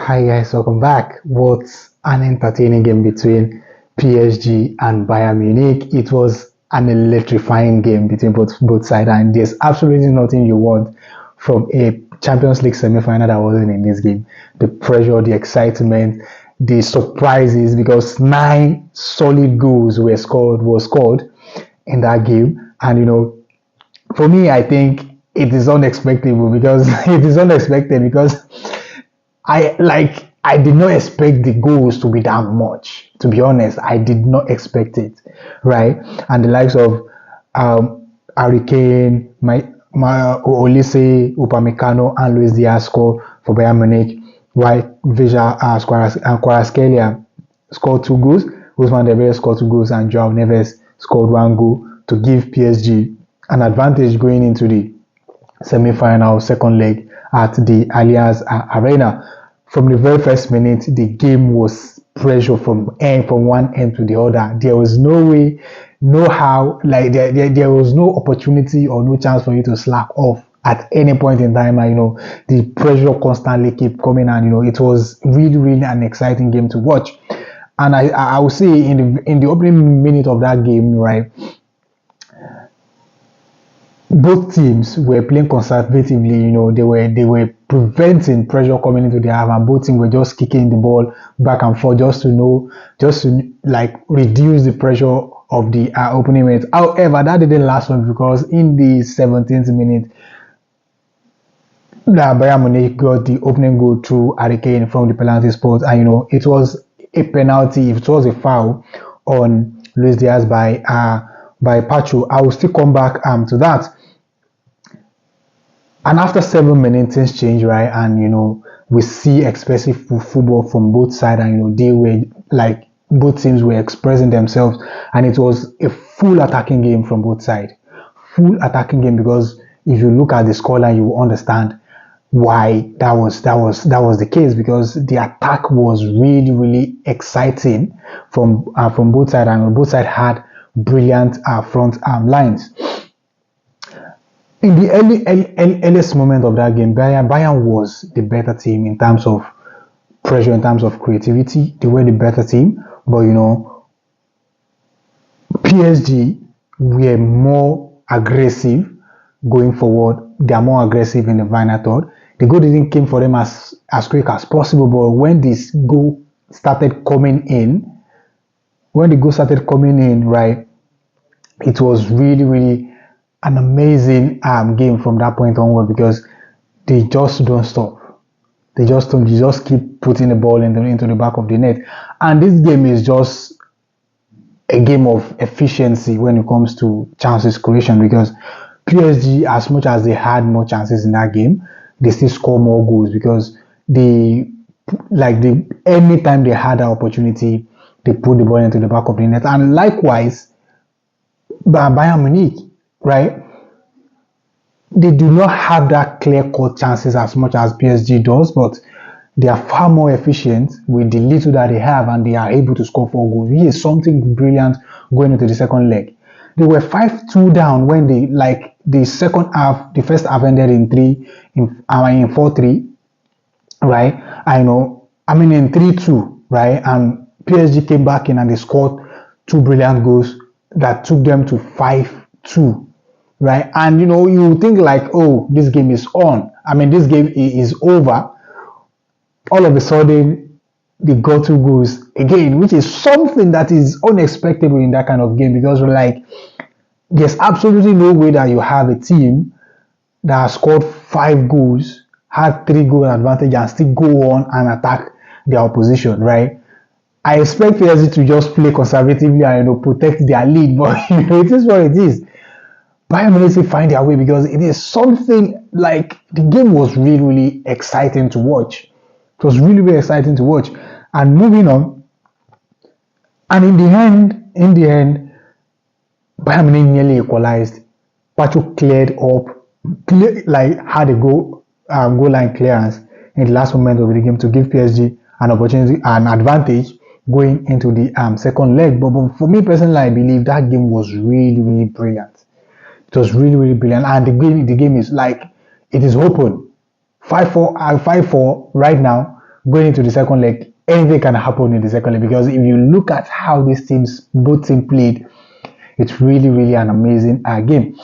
Hi guys, welcome back. What an entertaining game between PSG and Bayern Munich. It was an electrifying game between both sides, and there's absolutely nothing you want from a Champions League semi-final that wasn't in this game. The pressure, the excitement, the surprises, because 9 solid goals were scored in that game, and for me, I think it is unexpected because it is unexpected because I did not expect the goals to be that much. To be honest, I did not expect it, right? And the likes of Harry Kane, my Olise, Upamecano, and Luis Diaz scored for Bayern Munich, while Kvaratskhelia scored 2 goals. Ousmane Dembele scored 2 goals, and Joao Neves scored 1 goal to give PSG an advantage going into the semi-final second leg at the Allianz Arena. From the very first minute, the game was pressure from one end to the other. There was no way, no how, like there was no opportunity or no chance for you to slack off at any point in time. And the pressure constantly kept coming, and it was really an exciting game to watch. And I would say in the opening minute of that game, right, both teams were playing conservatively. They were preventing pressure coming into their half, and both teams were just kicking the ball back and forth just to like reduce the pressure of the opening minute. However, that didn't last long, because in the 17th minute, Bayern Munich got the opening goal through Harry Kane from the penalty spot, and it was a penalty. If it was a foul on Luis Diaz by Pacho, I will still come back to that. And after 7 minutes, things change, right? And we see expressive football from both sides, and they were like, both teams were expressing themselves, and it was a full attacking game from both sides. Full attacking game, because if you look at the scoreline, you will understand why that was the case, because the attack was really exciting from both sides, and both sides had brilliant front lines. In the earliest moment of that game, Bayern was the better team in terms of pressure, in terms of creativity. They were the better team, but PSG were more aggressive going forward. They are more aggressive in the final third. The goal didn't come for them as quick as possible, but when this goal started coming in, right, it was really an amazing game from that point onward, because they just don't stop. They just keep putting the ball into the back of the net. And this game is just a game of efficiency when it comes to chances creation, because PSG, as much as they had more chances in that game, they still score more goals, because anytime they had an opportunity, they put the ball into the back of the net. And likewise, Bayern Munich, right? They do not have that clear-cut chances as much as PSG does, but they are far more efficient with the little that they have, and they are able to score 4 goals. Which is something brilliant going into the second leg. They were 5-2 down when the second half, the first half ended in 4-3, right? In 3-2, right? And PSG came back in and they scored 2 brilliant goals that took them to 5-2, right? And you think like, oh, this game is on. This game is over. All of a sudden, they got 2 goals again, which is something that is unexpected in that kind of game, because there's absolutely no way that you have a team that has scored 5 goals, had 3-goal advantage, and still go on and attack their opposition, right? I expect PSG to just play conservatively and protect their lead, but it is what it is. Bayern Munich find their way, because it is something like the game was really exciting to watch. It was really exciting to watch. And moving on, and in the end, Bayern Munich nearly equalized. Pacho cleared up, had a goal line clearance in the last moment of the game to give PSG an opportunity, an advantage going into the second leg. But for me personally, I believe that game was really brilliant. It was really brilliant, and the game is it is open. 5-4 right now. going into the second leg, anything can happen in the second leg, because if you look at how both teams played, it's really, really an amazing game.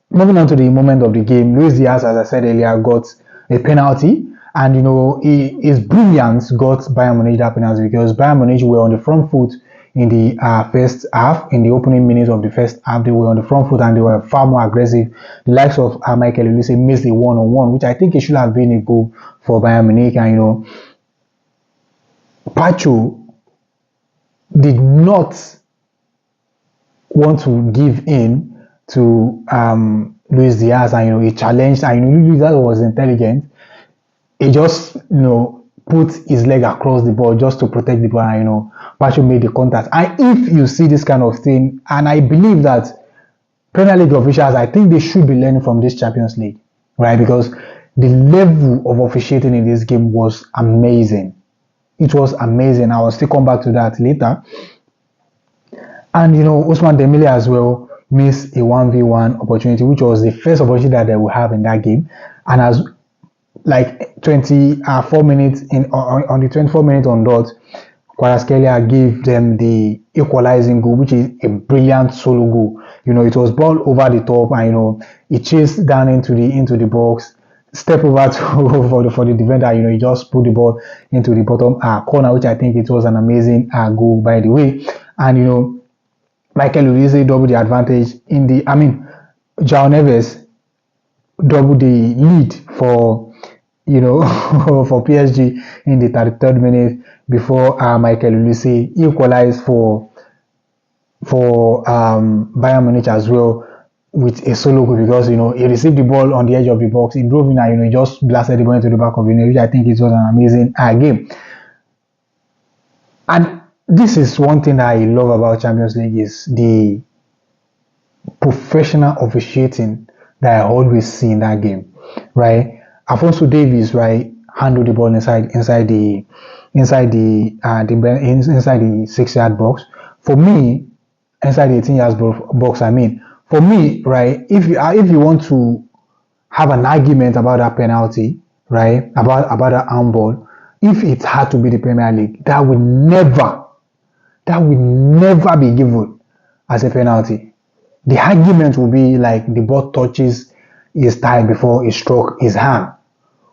Moving on to the moment of the game, Luis Diaz, as I said earlier, got a penalty, and his brilliance got Bayern Munich that penalty, because Bayern Munich were on the front foot in the first half. In the opening minutes of the first half, they were on the front foot and they were far more aggressive. The likes of Michael Olise missed a one-on-one, which I think it should have been a goal for Bayern Munich, and Pacho did not want to give in to Luis Diaz, and he challenged, and Luis Diaz was intelligent. He just put his leg across the ball just to protect the ball, and Pacho made the contact. And if you see this kind of thing, and I believe that Premier League officials, I think they should be learning from this Champions League, right? Because the level of officiating in this game was amazing. It was amazing. I will still come back to that later. And Ousmane Dembele as well missed a 1v1 opportunity, which was the first opportunity that they will have in that game. And as like 24 minutes on the 24 minutes on dot, Kvaratskhelia gave them the equalizing goal, which is a brilliant solo goal. It was ball over the top, and he chased down into the box, step over for the defender. He just put the ball into the bottom corner, which I think it was an amazing goal, by the way. And Michael Olise doubled the advantage João Neves doubled the lead for for PSG in the 33rd minute before Michael Olise equalized for Bayern Munich as well with a solo goal, because he received the ball on the edge of the box, he drove in, and he just blasted the ball into the back of the net, which I think it was an amazing game. And this is one thing that I love about Champions League, is the professional officiating that I always see in that game, right? Alphonso Davies, right, handled the ball inside the 6-yard box. For me, inside the 18-yard box. For me, right, if you want to have an argument about that penalty, right, about that handball, if it had to be the Premier League, that would never be given as a penalty. The argument will be like the ball touches his thigh before it struck his hand.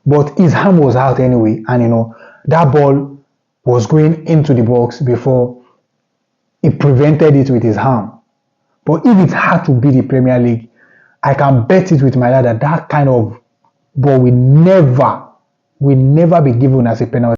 But his hand was out anyway, and that ball was going into the box before he prevented it with his hand. But if it had to be the Premier League, I can bet it with my life that kind of ball will never be given as a penalty.